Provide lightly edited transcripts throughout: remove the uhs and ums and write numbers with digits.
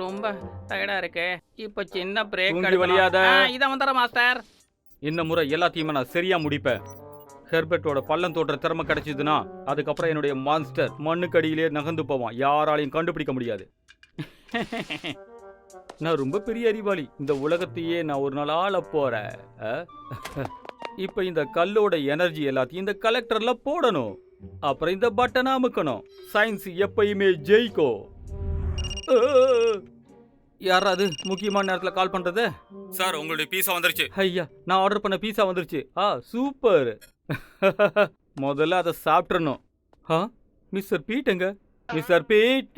ரொம்ப டயர்டா இருக்கு. இப்ப சின்ன பிரேக் தூங்கி எடுக்கணும். வலியாத. இத வந்துடுறேன் மாஸ்டர். இந்த முறை எல்லாத்தையுமே நான் சரியா முடிப்பேன். ஹெர்பர்ட்டோட பள்ளம் தோன்ற திறமை கிடைச்சதுன்னா அதுக்கப்புறம் என்னுடைய மான்ஸ்டர் மண்ணுக்கு அடியிலே நகர்ந்து போவான். யாராலையும் கண்டுபிடிக்க முடியாது. நான் ரொம்ப பெரிய அறிவாளி. இந்த உலகத்தையே நான் ஒரு நாள் ஆள போறேன். இப்ப இந்த கல்லோட எனர்ஜி எல்லாத்தையும் இந்த கலெக்டர்ல போடணும். அப்புறம் இந்த பட்டனை அமுக்கணும். சயின்ஸ் எப்பயுமே ஜெயிக்கும். யாராவது முக்கியமான நேரத்தில் கால் பண்றது? சார், உங்களுடைய பீஸா வந்துருச்சு. ஐயா, நான் ஆர்டர் பண்ண பீஸா வந்துருச்சு. சூப்பர். முதல்ல அதை சாப்பிட்றணும். மிஸ்டர் பீட் எங்க? மிஸ்டர் பீட்,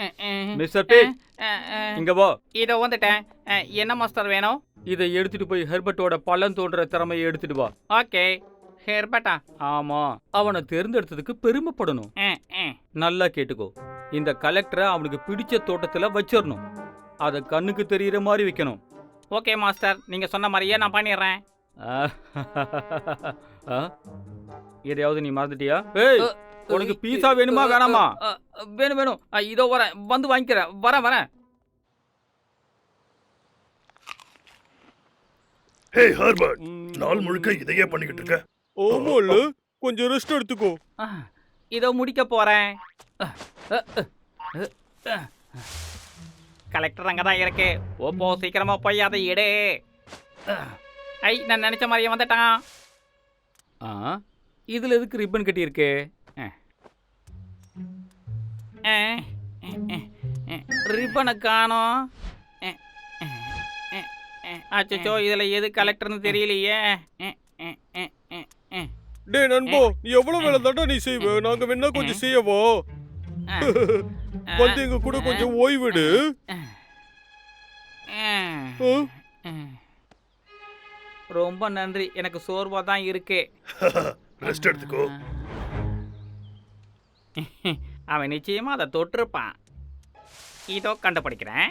மிஸ்டர் பீட், இங்க வா. இதோ வந்துட்டேன். என்ன மாஸ்டர் வேணும்? இதை எடுத்துட்டு போய் ஹெர்பர்ட்டோட பள்ளம் தோன்ற திறமையை எடுத்துட்டு வா. ஓகே. ஹெர்பர்ட்டா? ஆமா, அவனை தேர்ந்தெடுத்ததுக்கு பெருமைப்படணும். நல்லா கேட்டுக்கோ. இந்த கலெக்டரை அவனுக்கு பிடிச்ச தோட்டத்துல வச்சிடணும். அதை கண்ணுக்கு தெரியற மாதிரி வைக்கணும். ஓகே மாஸ்டர், நீங்க சொன்ன மாதிரியே நான் பண்ணிடுறேன். எதையாவது நீ மறந்துட்டியா? ஏய், உனக்கு பீஸா வேணுமா வேணாமா? வேணும் வேணும். இதோ வரேன், வந்து வாங்கிக்கிறேன். வரேன். ஹே ஹெர்பர்ட், நாள் முழுக்க இதையே பண்ணிக்கிட்டு இருக்க? ஆமால, கொஞ்சம் ரெஸ்ட் எடுத்துக்கோ. இதோ முடிக்க போறேன். கலெக்டர் அங்கதான் இருக்கு. ஓப்போ, சீக்கிரமா போய் அதை எடு. நான் நினைச்ச மாதிரியே வந்துட்டான். இதுல எதுக்கு ரிப்பன் கட்டி இருக்கு? ரிப்பனை காணோம். அச்சோ, இதுல எது கலெக்டர்னு தெரியலையே. டே நண்பா, நீ எவ்வளவு வேலை தாண்டா நீ செய்வ? நாங்க வேணா கொஞ்சம் செய்யவா? வந்து எங்க கூட கொஞ்சம் ஓய்வெடு. ரொம்ப நன்றி. எனக்கு சோர்வா தான் இருக்கு. ரெஸ்ட் எடுத்துக்கோ. அவன் நிச்சயமா அதை தொட்டிருப்பான். இதோ கண்டுபிடிக்கிறேன்.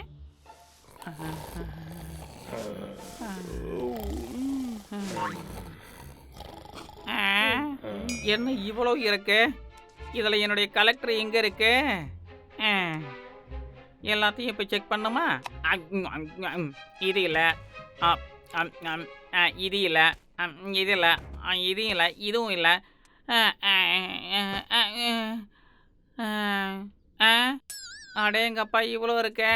என்ன இவ்வளோ இருக்கு? இதுல என்னுடைய கலெக்டர் எங்க இருக்கு? எல்லாத்தையும் இப்போ செக் பண்ணுமா? இது இல்லை, இது இல்லை, இது இல்லை, இது இல்லை, இதுவும் இல்லை. அடேங்கப்பா, இவ்வளோ இருக்கே.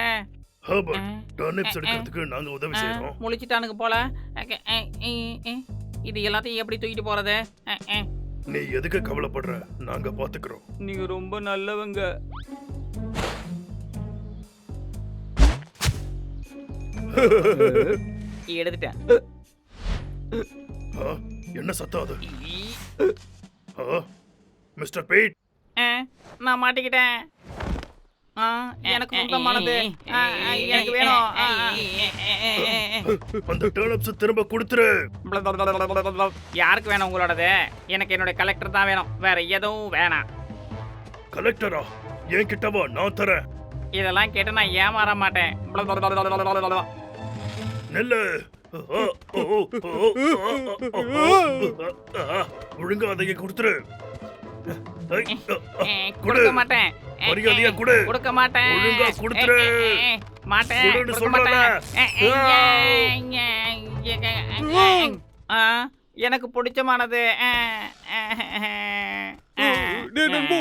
ஹெர்பர்ட், டர்னிப்ஸ் எடுக்கிறதுக்கு நாங்க உதவி செய்றோம். முழிச்சிட்டானுங்க போல. இது எல்லாத்தையும் எப்படி தூக்கிட்டு போறது? நீ எதுக்கு கவலைப்படுற? நாங்க பாத்துக்கிறோம். நீங்க ரொம்ப நல்லவங்க. எடுத்துட்டேன். என்ன சத்தம் அது? மிஸ்டர் பீட், நான் மாட்டிக்கிட்டேன். எனக்கு சொந்தமானது எனக்கு வேணும். அந்த டர்னிப்ஸ் திரும்ப கொடுத்துரு. யாருக்கு வேணும் உங்களோடது? எனக்கு என்னோட கலெக்டர் தான் வேணும், வேற எதுவும் வேணாம். கலெக்டரா? என் கிட்டவா, நான் தரேன். இதெல்லாம் கேட்டு நான் ஏமாற மாட்டேன். நெல்லு. ஒழுங்கா அதை கொடுத்துரு. கொடுக்க மாட்டேன். மரியாதையா கொடு. கொடுக்க மாட்டேன். ஒழுங்கா கொடுத்துரு. மாட்டேன். கொடுன்னு சொல்றல. எனக்கு பிடிச்சமானது. டே நண்பா,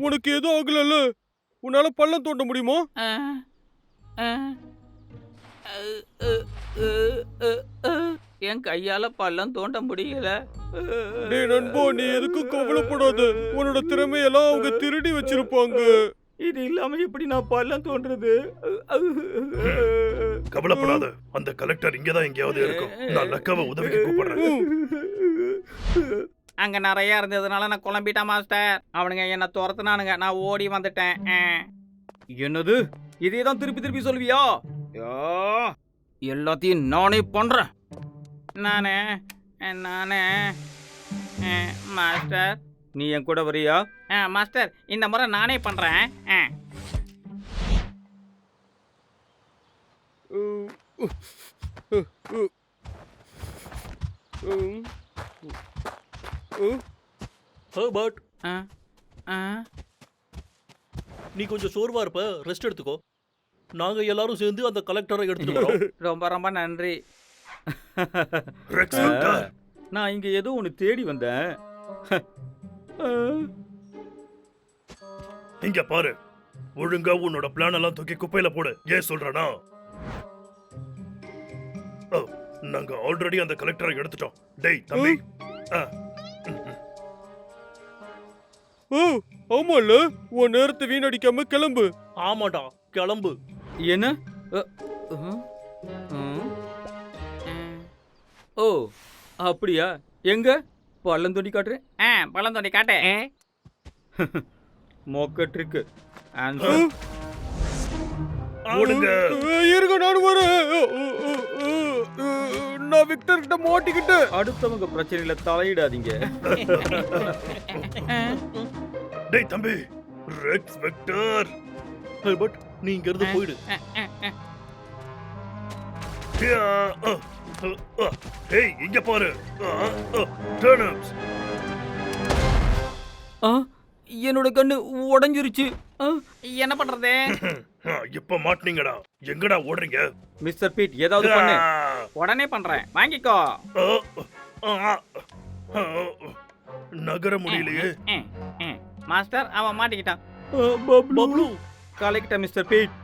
உனக்கு எதுவும் ஆகலல்ல? உன்னால பள்ளம் தோண்ட முடியுமா? என் கையால பள்ளம் தோண்ட முடியல. டே நண்பா, நீ எதுக்கும் கவலைப்படாத. உன்னோட திறமையெல்லாம் அவங்க திருடி வச்சிருப்பாங்க. இது இல்லாம எப்படி நான் பள்ளம் தோன்றது? கவலைப்படாத, அந்த கலெக்டர் இங்கதான் எங்கேயாவது இருக்கும். நான் லக்காவை உதவிக்கு கூப்பிடுறேன். அங்க நிறைய இருந்ததுனால நான் குழம்பிட்டேன் மாஸ்டர். அவனுங்க என்ன துரத்துனானுங்க, நான் ஓடி வந்துட்டேன். என்னது? இதேதான் திருப்பி திருப்பி சொல்வியா? எல்லாத்தையும் நானே பண்றேன். நானே மாஸ்டர், நீ என் கூட வரியா? மாஸ்டர், இந்த முறை நானே பண்றேன். ஹெர்பர்ட், நீ கொஞ்சம் சோர்வா இருப்ப, ரெஸ்ட் எடுத்துக்கோ. நாங்க எல்லாரும் சேர்ந்து அந்த கலெக்டரை எடுத்துட்டு வரோம். ரொம்ப ரொம்ப நன்றி. ரெக்ஸ் வெக்டர், நான் இங்க ஏதோ ஒன்னு தேடி வந்தேன். இங்க பாரு. ஒழுங்கா உன்னோட பிளான் எல்லாம் தூக்கி குப்பையில போடு. ஏன் சொல்றேனா, ஓ, நாங்க ஆல்ரெடி அந்த கலெக்டரை எடுத்துட்டோம். டேய் தம்பி, ஆமால, உன் நேரத்தை வீணடிக்காம கிளம்பு. ஆமாடா, கிளம்பு. என்ன? ஓ அப்படியா? எங்க பள்ளம் தோண்டி காட்டுறேன். பழம் தோண்டி காட்டு. மொக்க ட்ரிக்கு. ஓடுங்க. இருங்க, நான் வரேன். நான் விக்டர் கிட்ட மாட்டிக்கிட்டு. அடுத்தவங்க பிரச்சனையில தலையிடாதீங்க. டேய் தம்பி, ரெக்ஸ் வெக்டர். ஹெல்பர்ட், நீ இங்க இருந்து போயிடு. ஏய் இங்க பாரு. டர்னிப்ஸ். என்னோட கண்ணு உடைஞ்சிருச்சு. என்ன பண்றது? இப்ப மாட்டீங்கடா. எங்கடா ஓடுறீங்க? மிஸ்டர் பீட், ஏதாவது பண்ணு. உடனே பண்றேன், வாங்கிக்கோ. நகர முடியலையே. மாஸ்டர், அவன் மாட்டிக்கிட்டான். பப்ளு, கலெக்ட மிஸ்டர் பீட்.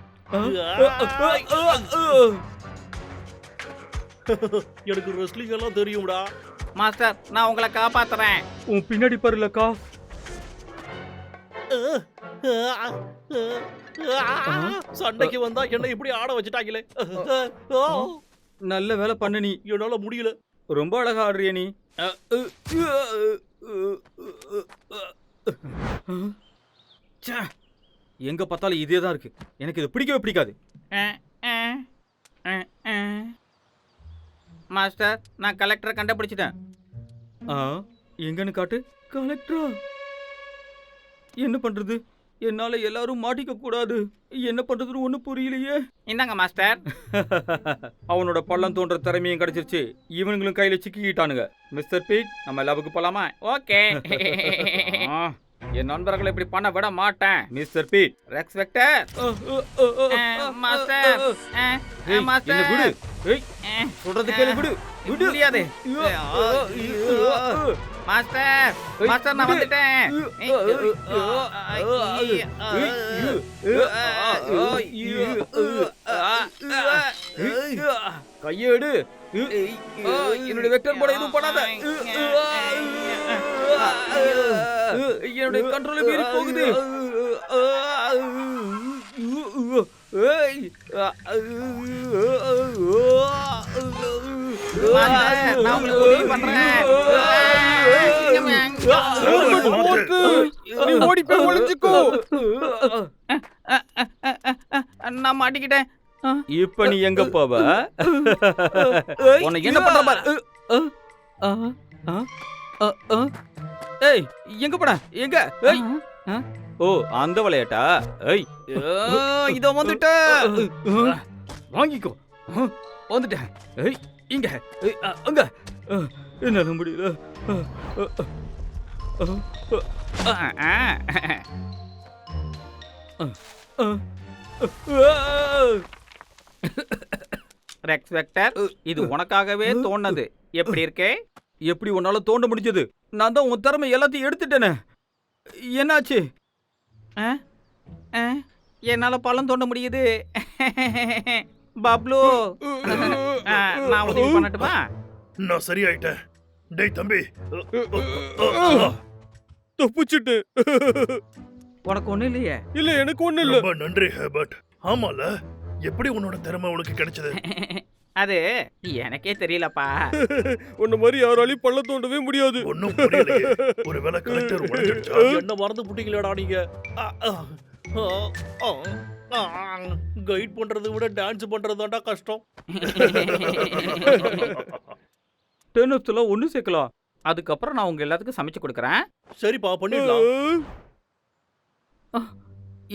எனக்கு ரெஸ்லிங் எல்லாம் தெரியும்டா. மாஸ்டர், நான் உங்களை காப்பாத்துறேன். உன் பின்னாடி பாருலக்கா. சண்டைக்கு வந்தா என்ன இப்படி ஆட வச்சுட்டாங்களே. நல்ல வேலை பண்ண நீ. என்னால முடியல. ரொம்ப அழகா ஆடுறிய நீ. எங்க பார்த்தாலும் இதே தான் இருக்கு. எனக்கு இது பிடிக்கவே பிடிக்காது. மாஸ்டர், நான் கலெக்டரை கண்டுபிடிச்சிட்டேன். எங்கன்னு காட்டு. கலெக்டரா? என்ன பண்றது? என்னால எல்லாரும் மாட்டிக்க கூடாது. என்ன பண்றதுன்னு ஒண்ணு புரியலையே. இந்தாங்க மாஸ்டர். அவனோட பள்ளம் தோன்ற திறமையும் கிடைச்சிருச்சு. இவனுங்களும் கையில சிக்கிக்கிட்டானுங்க. மிஸ்டர் பீட், நம்ம லேபுக்கு போலாமா? ஓகே. என் நண்பர்களை இப்படி பண்ண விட மாட்டேன். Mister Pete. Rex Vector. Master, என்ன விடு. சொல்றது கேளு. விடு. முடியாது. மாஸ்டர், மாஸ்டர், நான் வந்துட்டேன். கையேடு. என்னுடைய வெக்டர் போட எதுவும் பண்ணாத. என்னுடைய கண்ட்ரோல மீறி போகுது. மாஸ்டர், நான் உங்களுக்கு உதவி பண்றேன். நீ ஓடி போய் ஒளிஞ்சுக்கோ. நான் மாட்டிக்கிட்டேன். இப்ப நீ எங்க போவ? உன்னை என்ன பண்ற பாரு. ஏய், எங்க போட? எங்க? ஏய். ஓ, அந்த விளையாட்டா? ஏய், இதோ வந்துட்ட. வாங்கிக்கோ. வந்துட்டேன். ஏய், இங்க. அங்க. என்னால முடியல. ரெக்ஸ் வெக்டர், இது உனக்காகவே தோணுது. எப்படி இருக்கே? எப்படி உன்னால தோண்ட முடிஞ்சது? நான் தான் உன் திறமை எல்லாத்தையும் எடுத்துட்டேனே. என்னாச்சு? என்னால பழம் தோண்ட முடியுது. பப்ளு, நான் உதவி பண்ணட்டுமா? நான் சரியாயிட்டேன். டேய் தம்பி, தப்பிச்சிட்டு. உனக்கு ஒண்ணு இல்லையே? இல்ல, எனக்கு ஒண்ணு இல்ல. ரொம்ப நன்றி ஹெர்பர்ட். ஆமால, எப்படி உன்னோட திறமை உனக்கு கிடைச்சது? அது எனக்கே தெரியலப்பா. உன்ன மாதிரி யாராலையும் பள்ள தோண்டவே முடியாது. ஒன்னும் புரியலையே. ஒருவேளை கலெக்டர் உடைஞ்சிடுச்சா? என்ன மறந்து புட்டீங்களா நீங்க? கைட் பண்றதை விட டான்ஸ் பண்றது தான்டா கஷ்டம். டென்னிஸ்ல ஒண்ணு சேர்க்கலாம். அதுக்கப்புறம் நான் உங்க எல்லாத்துக்கும் சமைச்சு கொடுக்கறேன். சரிப்பா, பண்ணிடலாம்.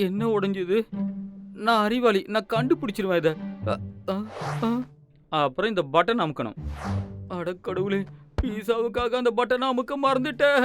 என்ன உடைஞ்சது? நான் அறிவாளி, நான் கண்டுபிடிச்சிருவேன் இத. அப்புறம் இந்த பட்டன் அமுக்கணும். அட கடவுளே, பீஸாவுக்காக அந்த பட்டனை அமுக்க மறந்துட்டேன்.